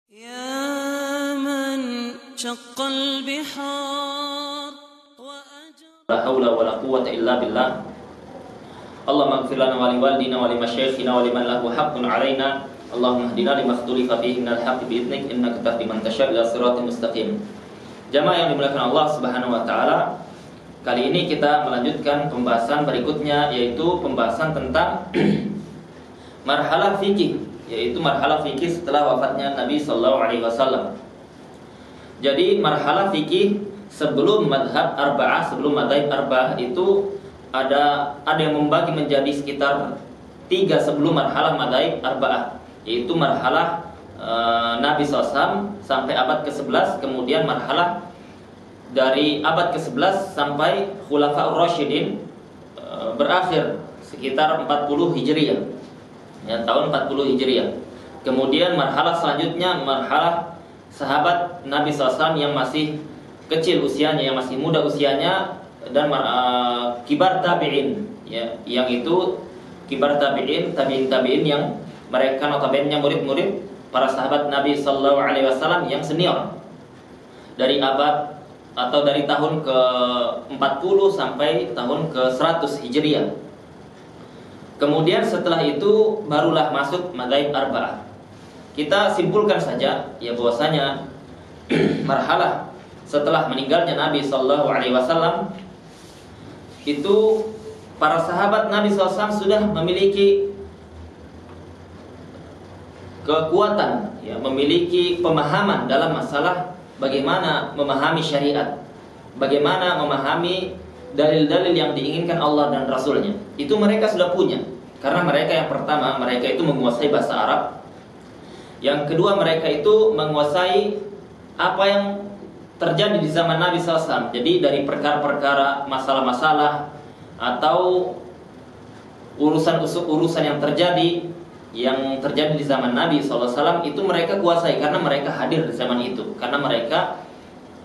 يا من شق البحار لا حول ولا قوة إلا بالله. اللهم اغفر لنا ولوالدينا ولمشايخنا ولمن له حق علينا. اللهم اهدنا لما اختلف فيه من الحق بإذنك إنك تهدي من تشاء إلى صراط مستقيم. Jamaah yang dimuliakan Allah Subhanahu wa taala, kali ini kita melanjutkan pembahasan berikutnya, yaitu pembahasan tentang marhalah fikih, yaitu marhalah fikih setelah wafatnya Nabi sallallahu alaihi wasallam. Jadi marhalah fikih sebelum madhab arba'ah, sebelum madhab arba'ah itu ada yang membagi menjadi sekitar 3 sebelum marhalah madhab arba'ah, yaitu marhalah Nabi SAW sampai abad ke-11, kemudian marhalah dari abad ke-11 sampai Khulafaur Rasyidin berakhir sekitar 40 Hijriah, ya, tahun 40 Hijriah. Kemudian marhalah selanjutnya marhalah sahabat Nabi SAW yang masih kecil usianya, yang masih muda usianya, dan kibar tabi'in, ya, yang itu kibar tabi'in, tabi'in yang mereka notabene murid-murid para sahabat Nabi sallallahu alaihi wasallam yang senior, dari abad atau dari tahun ke-40 sampai tahun ke-100 Hijriah. Kemudian setelah itu barulah masuk madzhab arba'ah. Kita simpulkan saja ya bahwasanya marhalah setelah meninggalnya Nabi sallallahu alaihi wasallam itu para sahabat Nabi SAW sudah memiliki kekuatan, ya, memiliki pemahaman dalam masalah bagaimana memahami syariat, bagaimana memahami dalil-dalil yang diinginkan Allah dan Rasulnya. Itu mereka sudah punya, karena mereka yang pertama, mereka itu menguasai bahasa Arab. Yang kedua, mereka itu menguasai apa yang terjadi di zaman Nabi SAW. Jadi dari perkara-perkara, masalah-masalah atau urusan yang terjadi di zaman Nabi SAW itu mereka kuasai, karena mereka hadir di zaman itu, karena mereka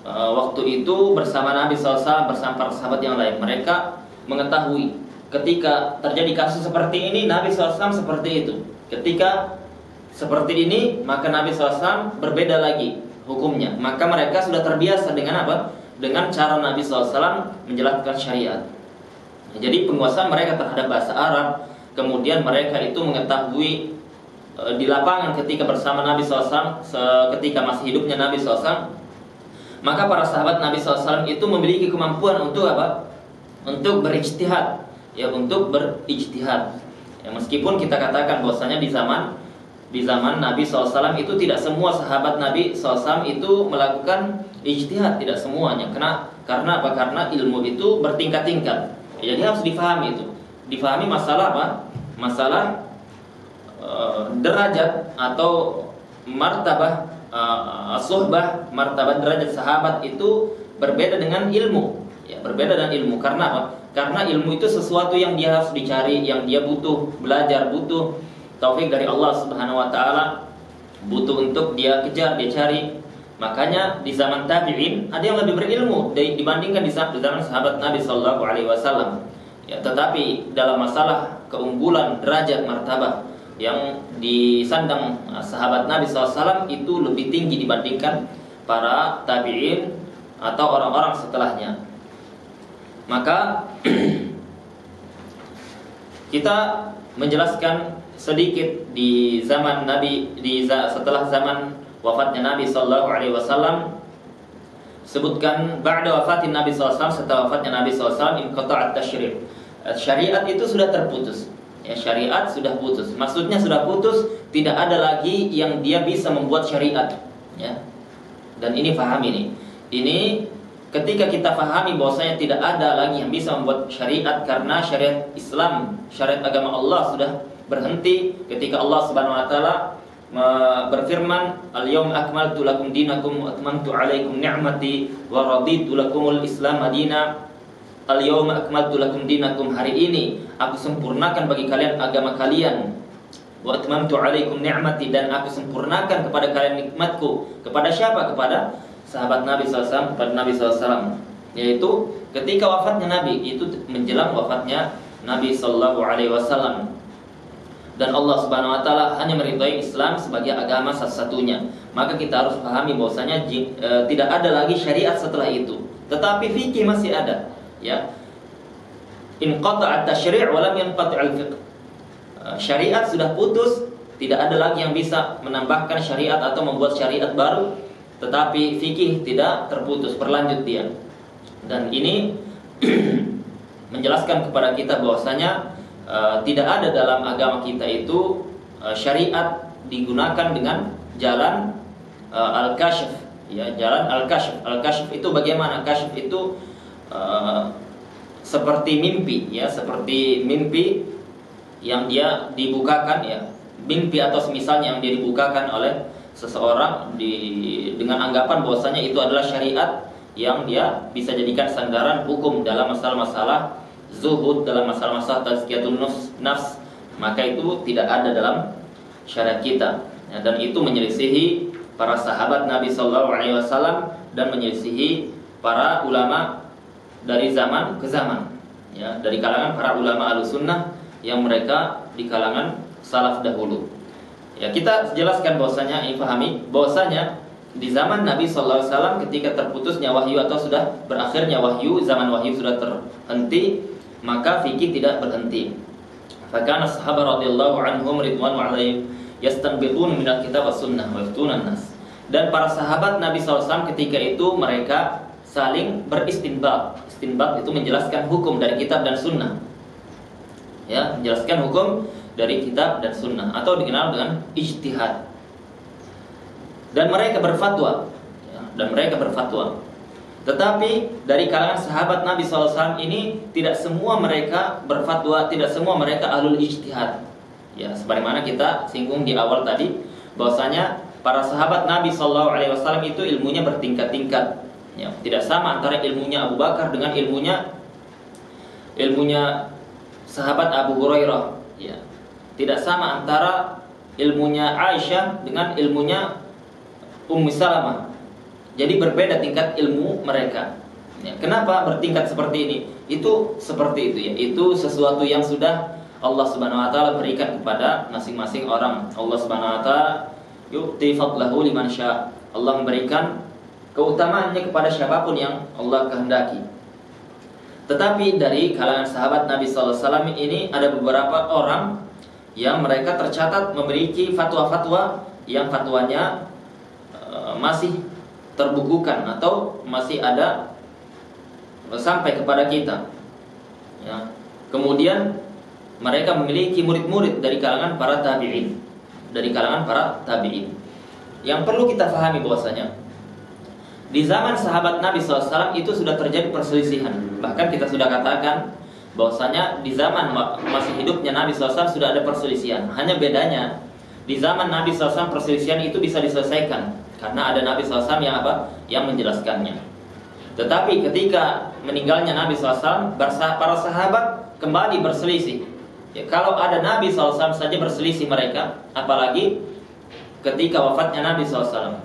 waktu itu bersama Nabi SAW, bersama para sahabat yang lain. Mereka mengetahui ketika terjadi kasus seperti ini, Nabi SAW seperti itu. Ketika seperti ini, maka Nabi SAW berbeda lagi hukumnya. Maka mereka sudah terbiasa dengan apa? Dengan cara Nabi SAW menjelaskan syariat. Jadi penguasaan mereka terhadap bahasa Arab, kemudian mereka itu mengetahui di lapangan ketika bersama Nabi SAW, ketika masih hidupnya Nabi SAW, maka para sahabat Nabi SAW itu memiliki kemampuan untuk apa? Untuk berijtihad, ya, untuk berijtihad. Ya, meskipun kita katakan bahwasanya di zaman Nabi SAW itu tidak semua sahabat Nabi SAW itu melakukan ijtihad, tidak semuanya. Karena apa? Karena ilmu itu bertingkat-tingkat. Jadi harus difahami itu. Difahami masalah apa? Masalah derajat atau martabah suhbah, martabat derajat sahabat itu berbeda dengan ilmu. Ya, berbeda dengan ilmu. Karena apa? Karena ilmu itu sesuatu yang dia harus dicari, yang dia butuh belajar, butuh taufik dari Allah Subhanahu wa taala, butuh untuk dia kejar, dia cari. Makanya di zaman tabi'in ada yang lebih berilmu dibandingkan di zaman sahabat Nabi sallallahu alaihi wasallam. Ya, tetapi dalam masalah keunggulan derajat martabah yang disandang sahabat Nabi SAW itu lebih tinggi dibandingkan para tabi'in atau orang-orang setelahnya. Maka kita menjelaskan sedikit di zaman Nabi, setelah zaman wafatnya Nabi sallallahu alaihi wasallam, sebutkan ba'da wafatin Nabi SAW, setelah wafatnya Nabi SAW, inqata'at tasyri'. Syariat itu sudah terputus. Ya, syariat sudah putus. Maksudnya sudah putus, tidak ada lagi yang dia bisa membuat syariat, ya. Dan ini pahami nih. Ini ketika kita pahami bahwasanya tidak ada lagi yang bisa membuat syariat, karena syariat Islam, syariat agama Allah sudah berhenti ketika Allah Subhanahu wa taala berfirman, "Al-yauma akmaltu lakum dinakum wa atmamtu 'alaikum ni'mati wa raditu lakumul Islam madina." Al-yauma akmaltu lakum dinakum, hari ini aku sempurnakan bagi kalian agama kalian. Wa atmamtu 'alaikum ni'mati, dan aku sempurnakan kepada kalian nikmatku. Kepada siapa? Kepada sahabat Nabi SAW, kepada Nabi SAW. Yaitu ketika wafatnya Nabi, itu menjelang wafatnya Nabi sallallahu alaihi wasallam. dan Allah Subhanahu wa taala hanya meridhai Islam sebagai agama satu-satunya. Maka kita harus pahami bahwasanya tidak ada lagi syariat setelah itu. Tetapi fikih masih ada, ya. In qata'a at-tasyri' wa lam yanqati' al-fiqh. Syariat sudah putus, tidak ada lagi yang bisa menambahkan syariat atau membuat syariat baru, tetapi fikih tidak terputus, berlanjut dia. Dan ini menjelaskan kepada kita bahwasanya tidak ada dalam agama kita itu syariat digunakan dengan jalan al-kasyf, ya, jalan al-kasyf. Al-kasyf itu bagaimana? Kasyf itu seperti mimpi, ya, seperti mimpi yang dia dibukakan, ya, mimpi atau semisalnya yang dia dibukakan oleh seseorang dengan anggapan bahwasanya itu adalah syariat yang dia bisa jadikan sandaran hukum dalam masalah-masalah zuhud, dalam masalah-masalah tazkiyatun nafs, maka itu tidak ada dalam syariat kita, ya, dan itu menyelisihi para sahabat Nabi Sallallahu Alaihi Wasallam dan menyelisihi para ulama dari zaman ke zaman, ya, dari kalangan para ulama Ahlussunnah yang mereka di kalangan salaf dahulu. Ya, kita jelaskan bahwasanya, ini pahami bahwasanya di zaman Nabi Sallallahu Alaihi Wasallam ketika terputusnya wahyu atau sudah berakhirnya wahyu, zaman wahyu sudah terhenti, maka fikih tidak berhenti. Fakana sahabat radhiyallahu anhum ridwanu alaihim yastanbitun minal kitab was sunnah wa yaftunan nas. Dan para sahabat Nabi SAW ketika itu mereka saling beristinbat. Istinbat itu menjelaskan hukum dari kitab dan sunnah, ya, menjelaskan hukum dari kitab dan sunnah, atau dikenal dengan ijtihad. Dan mereka berfatwa, ya, dan mereka berfatwa. Tetapi dari kalangan sahabat Nabi SAW ini tidak semua mereka berfatwa, tidak semua mereka ahlul ijtihad. Ya, sebagaimana kita singgung di awal tadi, bahwasanya para sahabat Nabi SAW itu ilmunya bertingkat-tingkat. Ya, tidak sama antara ilmunya Abu Bakar dengan ilmunya sahabat Abu Hurairah. Ya, tidak sama antara ilmunya Aisyah dengan ilmunya Ummu Salamah. Jadi berbeda tingkat ilmu mereka. Ya, kenapa bertingkat seperti ini? Itu seperti itu, ya. Itu sesuatu yang sudah Allah Subhanahu wa taala berikan kepada masing-masing orang. Allah Subhanahu wa taala yu'ti fadlahu liman syaa. Allah memberikan keutamaannya kepada siapapun yang Allah kehendaki. Tetapi dari kalangan sahabat Nabi sallallahu alaihi wasallam ini ada beberapa orang yang mereka tercatat memiliki fatwa-fatwa yang fatwanya masih terbukukan atau masih ada sampai kepada kita, ya. Kemudian mereka memiliki murid-murid dari kalangan para tabi'in, Yang perlu kita pahami bahwasanya di zaman sahabat Nabi SAW itu sudah terjadi perselisihan. Bahkan kita sudah katakan bahwasanya di zaman masih hidupnya Nabi SAW sudah ada perselisihan. Hanya bedanya di zaman Nabi SAW perselisihan itu bisa diselesaikan karena ada Nabi SAW yang yang menjelaskannya. Tetapi ketika meninggalnya Nabi SAW, para sahabat kembali berselisih. Ya, kalau ada Nabi SAW saja berselisih mereka, apalagi ketika wafatnya Nabi SAW.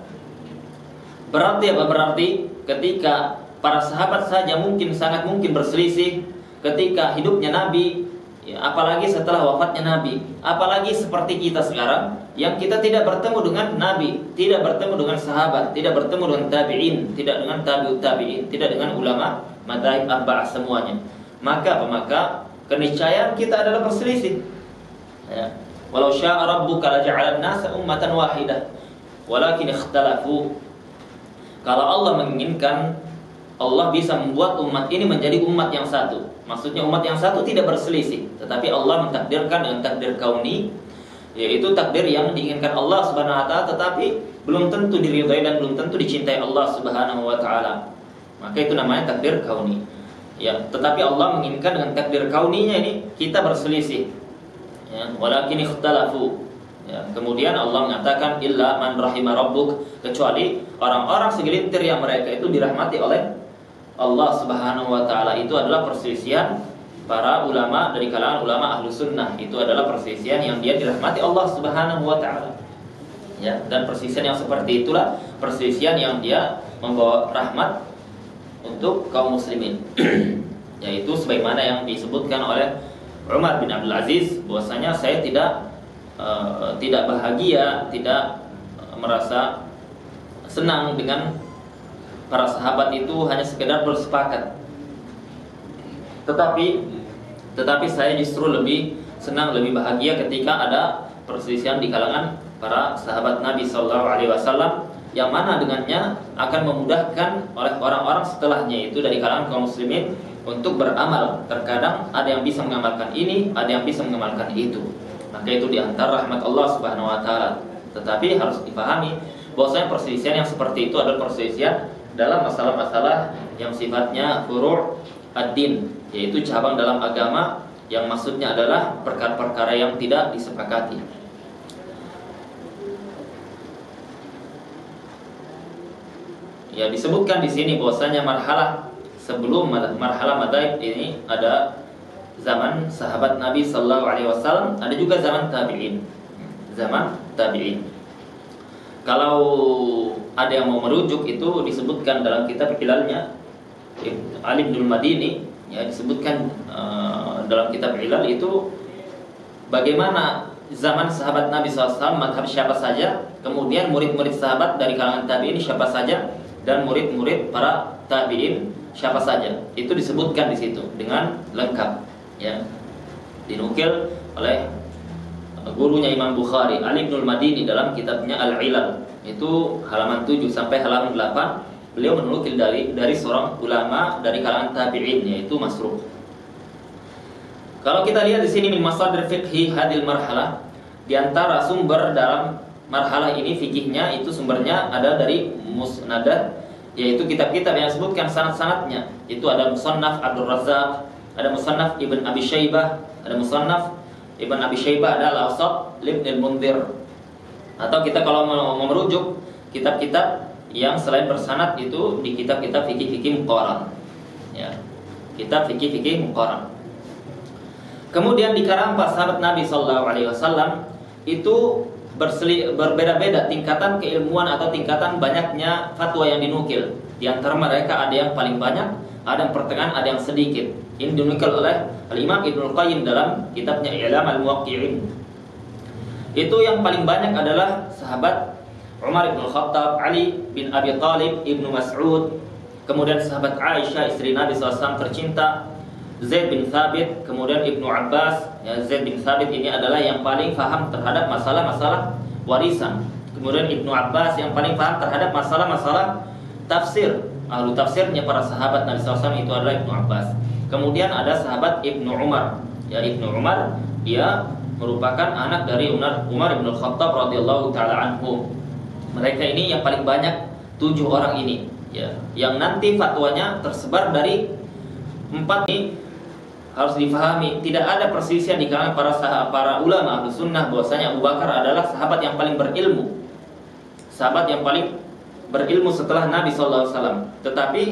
Berarti apa? Berarti ketika para sahabat saja sangat mungkin berselisih ketika hidupnya Nabi, ya, apalagi setelah wafatnya Nabi. Apalagi seperti kita sekarang yang kita tidak bertemu dengan Nabi, tidak bertemu dengan sahabat, tidak bertemu dengan tabi'in, tidak dengan tabi'ut tabi'in, tidak dengan ulama madzhab arba'ah semuanya. Maka keniscayaan kita adalah berselisih. Ya. Walau syaa rabbuka laja'alan nasa ummatan wahidah walakin ikhtalafu. Kalau Allah menginginkan, Allah bisa membuat umat ini menjadi umat yang satu. Maksudnya umat yang satu tidak berselisih, tetapi Allah mentakdirkan dengan takdir kauni, yaitu takdir yang diinginkan Allah Subhanahu wa taala, tetapi belum tentu diridhai dan belum tentu dicintai Allah Subhanahu wa taala. Maka itu namanya takdir kauni. Ya, tetapi Allah menginginkan dengan takdir kauninya ini kita berselisih. Ya, walakin ikhtalafu. Ya, kemudian Allah mengatakan illa man rahima rabbuk, kecuali orang-orang segelintir yang mereka itu dirahmati oleh Allah Subhanahu wa taala. Itu adalah perselisihan para ulama dari kalangan ulama ahlu sunnah. Itu adalah perselisihan yang dia dirahmati Allah Subhanahu wa taala. Ya, dan perselisihan yang seperti itulah perselisihan yang dia membawa rahmat untuk kaum muslimin. Yaitu sebagaimana yang disebutkan oleh Umar bin Abdul Aziz, bahwasanya saya tidak tidak bahagia, tidak merasa senang dengan para sahabat itu hanya sekedar bersepakat. Tetapi saya justru lebih senang, lebih bahagia ketika ada perselisihan di kalangan para sahabat Nabi Sallallahu Alaihi Wasallam, yang mana dengannya akan memudahkan oleh orang-orang setelahnya itu dari kalangan kaum muslimin untuk beramal. Terkadang ada yang bisa mengamalkan ini, ada yang bisa mengamalkan itu. Maka itu diantara rahmat Allah Subhanahu Wa Taala. Tetapi harus dipahami bahwasanya perselisihan yang seperti itu adalah perselisihan dalam masalah-masalah yang sifatnya furu' ad-din, yaitu cabang dalam agama, yang maksudnya adalah perkara-perkara yang tidak disepakati. Ya, disebutkan di sini bahwasanya marhalah sebelum marhalah madzhab ini ada zaman sahabat Nabi Sallallahu Alaihi Wasallam, ada juga zaman tabi'in. Zaman tabi'in. Kalau ada yang mau merujuk itu disebutkan dalam kitab Hilalnya Ali bin Madini, ya, disebutkan dalam kitab Hilal itu bagaimana zaman sahabat Nabi SAW, madhab siapa saja, kemudian murid-murid sahabat dari kalangan tabi'in siapa saja, dan murid-murid para tabi'in siapa saja. Itu disebutkan di situ dengan lengkap, ya. Dinukil oleh gurunya Imam Bukhari, Ali bin Madini, dalam kitabnya Al-Ilal. Itu halaman 7 sampai halaman 8. Beliau menukil dari seorang ulama dari kalangan tabi'in, yaitu Masruq. Kalau kita lihat di sini min masadir fiqhi hadil marhalah, di antara sumber dalam marhalah ini fikihnya itu sumbernya ada dari musnadat, yaitu kitab-kitab yang disebutkan sanad-sanadnya. Itu ada Musannaf Abdul Razzaq, ada Musannaf Ibn Abi Syaibah, ada Musannaf Ibn Abi Syaibah, ada Al-Awsat Ibn Al-Mundhir. Atau kita kalau mau merujuk kitab-kitab yang selain bersanad itu di kitab-kitab fikih-fikih muqarrar, ya. Kitab fikih-fikih muqarrar. Kemudian di kalangan para sahabat Nabi Sallallahu Alaihi Wasallam itu berbeda-beda tingkatan keilmuan atau tingkatan banyaknya fatwa yang dinukil. Di antara mereka ada yang paling banyak, ada yang pertengahan, ada yang sedikit. Ini dinukil oleh Al-Imam Ibnul Qayyim dalam kitabnya I'lam Al-Muwaqqi'in. Itu yang paling banyak adalah sahabat Umar bin Khattab, Ali bin Abi Thalib, Ibnu Mas'ud, kemudian sahabat Aisyah istri Nabi SAW tercinta, Zaid bin Thabit, kemudian Ibnu Abbas. Ya, Zaid bin Thabit ini adalah yang paling paham terhadap masalah-masalah warisan. Kemudian Ibnu Abbas yang paling paham terhadap masalah-masalah tafsir. Ahlu tafsirnya para sahabat Nabi SAW itu adalah Ibnu Abbas. Kemudian ada sahabat Ibnu Umar. Ya, Ibnu Umar dia merupakan anak dari Umar bin Khattab radhiyallahu taala anhu. Mereka ini yang paling banyak, 7 orang ini, ya, yang nanti fatwanya tersebar dari 4 ini. Harus difahami, tidak ada perselisihan di kalangan para ulama Ahlus Sunnah bahwasanya Abu Bakar adalah sahabat yang paling berilmu, sahabat yang paling berilmu setelah Nabi SAW. Tetapi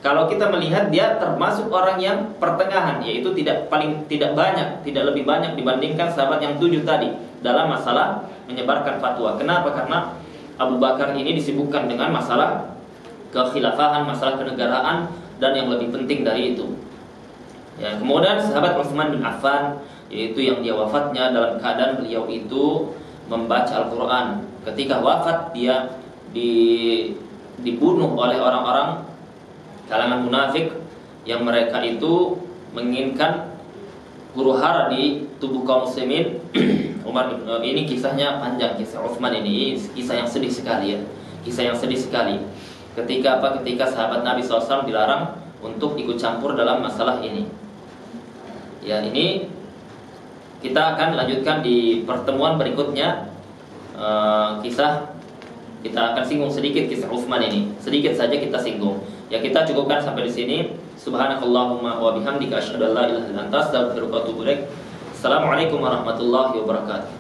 kalau kita melihat dia termasuk orang yang pertengahan, yaitu tidak banyak, tidak lebih banyak dibandingkan sahabat yang 7 tadi dalam masalah menyebarkan fatwa. Kenapa? Karena Abu Bakar ini disibukkan dengan masalah kekhilafahan, masalah kenegaraan, dan yang lebih penting dari itu. Ya, kemudian sahabat Utsman bin Affan, yaitu yang dia wafatnya dalam keadaan beliau itu membaca Al-Quran. Ketika wafat dia dibunuh oleh orang-orang kalangan munafik yang mereka itu menginginkan huru-hara di tubuh kaum muslimin. Umar ini kisahnya panjang, kisah Utsman ini kisah yang sedih sekali, ya. Kisah yang sedih sekali. Ketika sahabat Nabi SAW dilarang untuk ikut campur dalam masalah ini. Ya, ini kita akan lanjutkan di pertemuan berikutnya. Kita akan singgung sedikit kisah Utsman ini. Sedikit saja kita singgung. Ya, kita cukupkan sampai di sini. Subhanakallahumma wa bihamdika asyhadu an la ilaha illa anta astaghfiruka wa atubu ilaik. Assalamualaikum warahmatullahi wabarakatuh.